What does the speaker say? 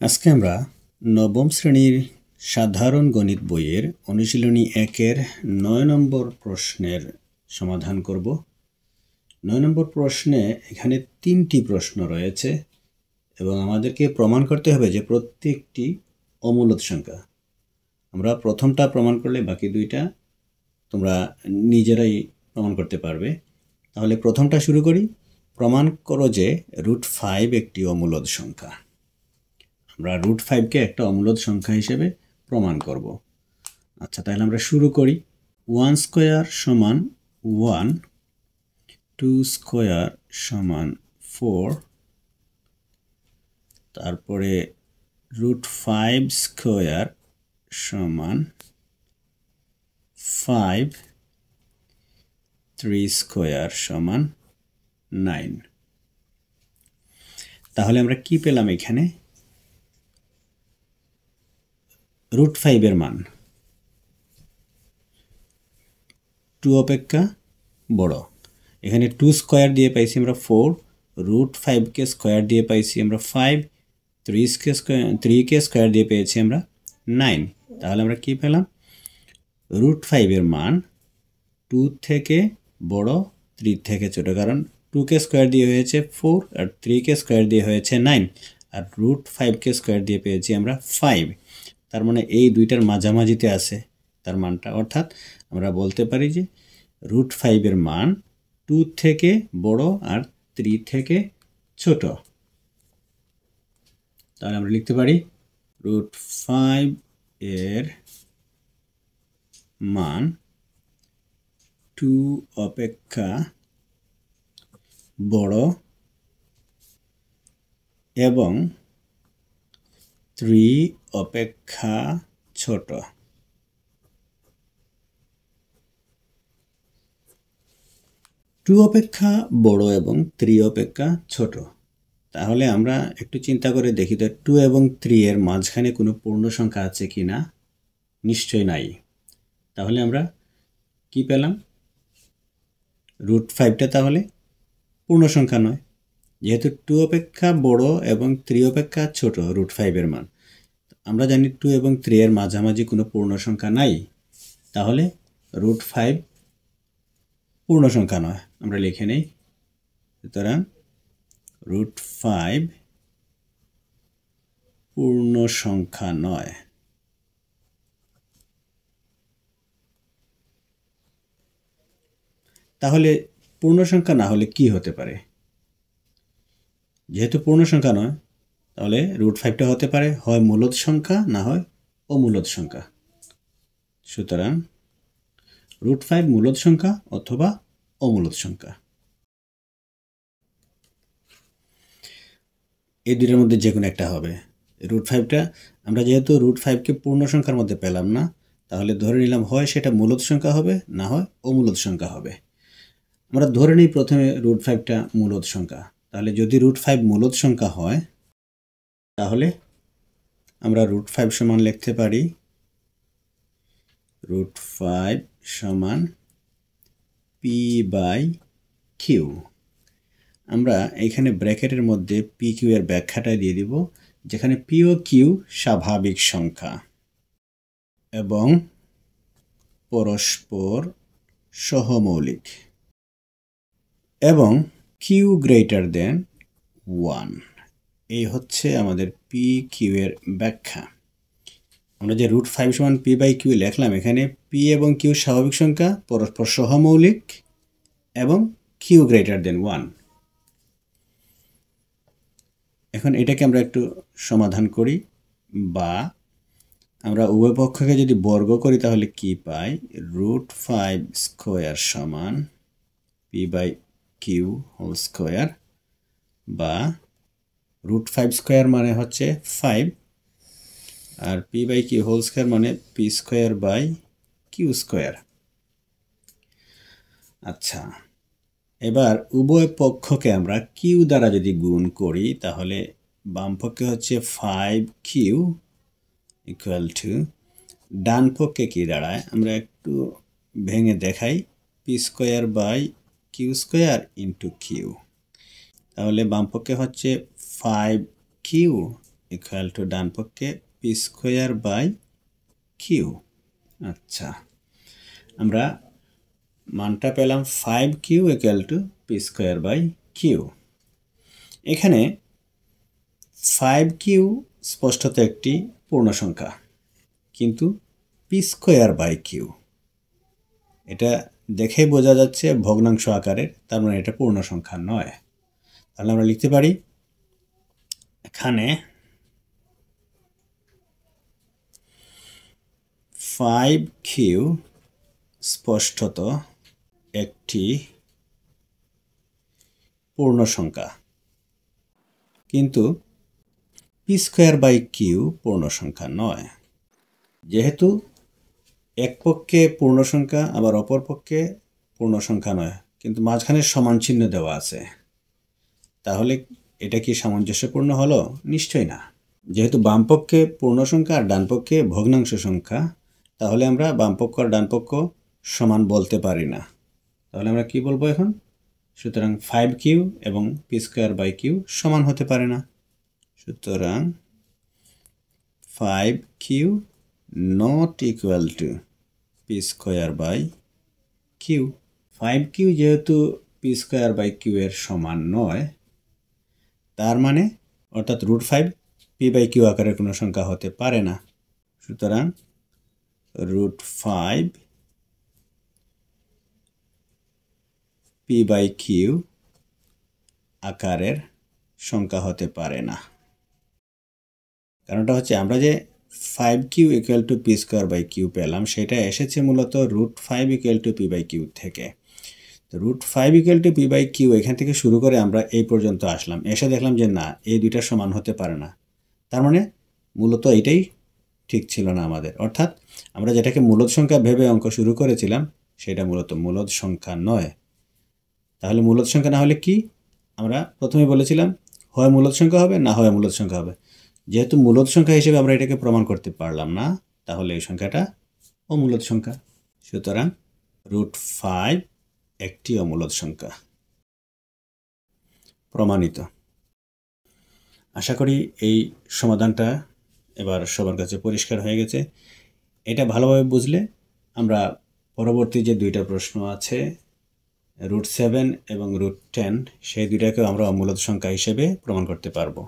আজকে আমরা নবম শ্রেণীর সাধারণ গণিত বইয়ের অনুশীলনী 1-এর 9 নম্বর প্রশ্নের সমাধান করব। 9 নম্বর প্রশ্নে এখানে 3টি প্রশ্ন রয়েছে এবং আমাদেরকে প্রমাণ করতে হবে যে প্রত্যেকটি অমূলদ সংখ্যা। আমরা প্রথমটা প্রমাণ করলে বাকি দুইটা তোমরা নিজেরাই প্রমাণ করতে পারবে। তাহলে প্রথমটা শুরু করি। প্রমাণ করো যে √5 একটি অমূলদ সংখ্যা। আমরা √5কে একটা অমূলদ সংখ্যা হিসেবে প্রমাণ করব। আচ্ছা, তাহলে আমরা শুরু করি। 1 স্কয়ার সমান 1, 2 স্কয়ার সমান 4, তারপরে √5 স্কয়ার সমান 5, 3 স্কয়ার সমান 9। তাহলে আমরা কি পেলাম এখানে? √5 এর মান 2 অপেক্ষা বড়। এখানে 2 স্কয়ার দিয়ে পাইছি আমরা 4, √5কে স্কয়ার দিয়ে পাইছি আমরা 5, 3কে স্কয়ার দিয়ে পেয়েছি আমরা 9। তাহলে আমরা কি পেলাম? √5 এর মান 2 থেকে বড়, 3 থেকে ছোট, কারণ 2কে স্কয়ার দিয়ে হয়েছে 4 আর 3কে স্কয়ার দিয়ে হয়েছে 9 আর √5কে স্কয়ার দিয়ে পেয়েছি আমরা 5। তার মানে এই দুইটার মাঝামাঝিতে আছে তার মানটা, অর্থাৎ আমরা বলতে পারি যে √5 এর মান 2 থেকে বড় আর 3 থেকে ছোট। তাহলে আমরা লিখতে পারি √5 এর মান 2 অপেক্ষা বড় এবং 3 অপেক্ষা ছোট। 2 অপেক্ষা বড় এবং 3 অপেক্ষা ছোট। তাহলে আমরা একটু চিন্তা করে দেখি তো 2 এবং 3 এর মাঝখানে কোনো পূর্ণ সংখ্যা আছে কি না? নিশ্চয়ই নাই। তাহলে আমরা কি পেলাম? √5টা তাহলে পূর্ণ সংখ্যা নয়, যেহেতু 2 অপেক্ষা বড় এবং 3 অপেক্ষা ছোট √5 এর মান। আমরা জানি 2 এবং 3 এর মাঝামাঝি কোনো পূর্ণ সংখ্যা নাই, তাহলে √5 পূর্ণ সংখ্যা নয়। আমরা লিখে নেই, সুতরাং √5 পূর্ণ সংখ্যা নয়। তাহলে পূর্ণ সংখ্যা না হলে কি হতে পারে? যেহেতু পূর্ণ সংখ্যা নয়, তাহলে √5টা হতে পারে হয় মূলদ সংখ্যা না হয় অমূলদ সংখ্যা। সুতরাং √5 মূলদ সংখ্যা অথবা অমূলদ সংখ্যা, এই দুইটার মধ্যে যে কোনো একটা হবে। √5টা আমরা যেহেতু √5কে পূর্ণ সংখ্যার মধ্যে পেলাম না, তাহলে ধরে নিলাম হয় সেটা মূলদ সংখ্যা হবে না হয় অমূলদ সংখ্যা হবে। আমরা ধরে নিই প্রথমে √5টা মূলদ সংখ্যা। তাহলে যদি √5 মূলদ সংখ্যা হয়, তাহলে আমরা √5 সমান লিখতে পারি √5 সমান p/q। আমরা এখানে ব্র্যাকেটের মধ্যে pq এর ব্যাখ্যাটা দিয়ে দিব, যেখানে p ও q স্বাভাবিক সংখ্যা এবং পরস্পর সহমৌলিক এবং q greater than 1। এই হচ্ছে আমাদের pq এর ব্যাখ্যা। আমরা যে √5 সমান p/q লিখলাম, এখানে p এবং q স্বাভাবিক সংখ্যা, পরস্পর সহমৌলিক এবং q greater than 1। এখন এটাকে আমরা একটু সমাধান করি, বা আমরা উভয় পক্ষকে যদি বর্গ করি তাহলে কি পাই? √5 স্কয়ার সমান p/q হোল স্কয়ার, বা √5 স্কয়ার মানে হচ্ছে 5 আর p/q হোল স্কয়ার মানে p square by q square. আচ্ছা, এবার উভয় পক্ষকে আমরা q দ্বারা যদি গুণ করি, তাহলে বাম পক্ষে হচ্ছে 5q ইকুয়াল টু, ডান পক্ষে কি দাঁড়ায় আমরা একটু ভেঙে দেখাই, p square by q square into q। তাহলে বাম পক্ষে হচ্ছে 5q ইকুয়াল টু ডান পক্ষে পি স্কোয়ার বাই কিউ। আচ্ছা, আমরা মানটা পেলাম 5q equal to p square by q. এখানে 5q স্পষ্টত একটি পূর্ণ সংখ্যা, কিন্তু পি স্কোয়ার বাই কিউ এটা দেখে বোঝা যাচ্ছে ভগ্নাংশ আকারের, তার মানে এটা পূর্ণ সংখ্যা নয়। তাহলে আমরা লিখতে পারি এখানে 5q স্পষ্টত একটি পূর্ণ সংখ্যা, কিন্তু পি স্কোয়ার বাই কিউ পূর্ণ সংখ্যা নয়। যেহেতু এক পক্ষে পূর্ণ সংখ্যা আবার অপর পক্ষে পূর্ণ সংখ্যা নয়, কিন্তু মাঝখানে সমান চিহ্ন দেওয়া আছে, তাহলে এটা কি সামঞ্জস্যপূর্ণ হলো? নিশ্চয়ই না। যেহেতু বাম পক্ষে পূর্ণ সংখ্যা আর ডান পক্ষে ভগ্নাংশ সংখ্যা, তাহলে আমরা বাম পক্ষ আর ডান পক্ষ সমান বলতে পারি না। তাহলে আমরা কি বলবো এখন? সুতরাং 5q এবং পি স্কোয়ার বাই কিউ সমান হতে পারে না। সুতরাং 5q not equal to p square by q. 5q যেহেতু পি স্কোয়ার বাই কিউ এর সমান নয়, তার মানে অর্থাৎ √5 পি বাই কিউ আকারের কোনো সংখ্যা হতে পারে না। সুতরাং √5 পি বাই কিউ আকারের সংখ্যা হতে পারে না। কারণটা হচ্ছে আমরা যে 5q equal to p square by q পেলাম, সেটা এসেছে মূলত √5 equal to p by q থেকে। তো √5 equal to p by q এখান থেকে শুরু করে আমরা এই পর্যন্ত আসলাম, এসে দেখলাম যে না, এই দুইটা সমান হতে পারে না। তার মানে মূলত এইটাই ঠিক ছিল না আমাদের, অর্থাৎ আমরা যেটাকে মূলদ সংখ্যা ভেবে অঙ্ক শুরু করেছিলাম সেটা মূলত মূলদ সংখ্যা নয়। তাহলে মূলদ সংখ্যা না হলে কি? আমরা প্রথমে বলেছিলাম হয় মূলদ সংখ্যা হবে, না হয় মূলদ সংখ্যা হবে। যেহেতু মূলদ সংখ্যা হিসেবে আমরা এটাকে প্রমাণ করতে পারলাম না, তাহলে এই সংখ্যাটা অমূলদ সংখ্যা। সুতরাং √5 একটি অমূলদ সংখ্যা। প্রমাণিত। আশা করি এই সমাধানটা এবার সবার কাছে পরিষ্কার হয়ে গেছে। এটা ভালোভাবে বুঝলে আমরা পরবর্তী যে দুইটা প্রশ্ন আছে √7 এবং √10, সেই দুইটাকেও আমরা অমূলদ সংখ্যা হিসেবে প্রমাণ করতে পারবো।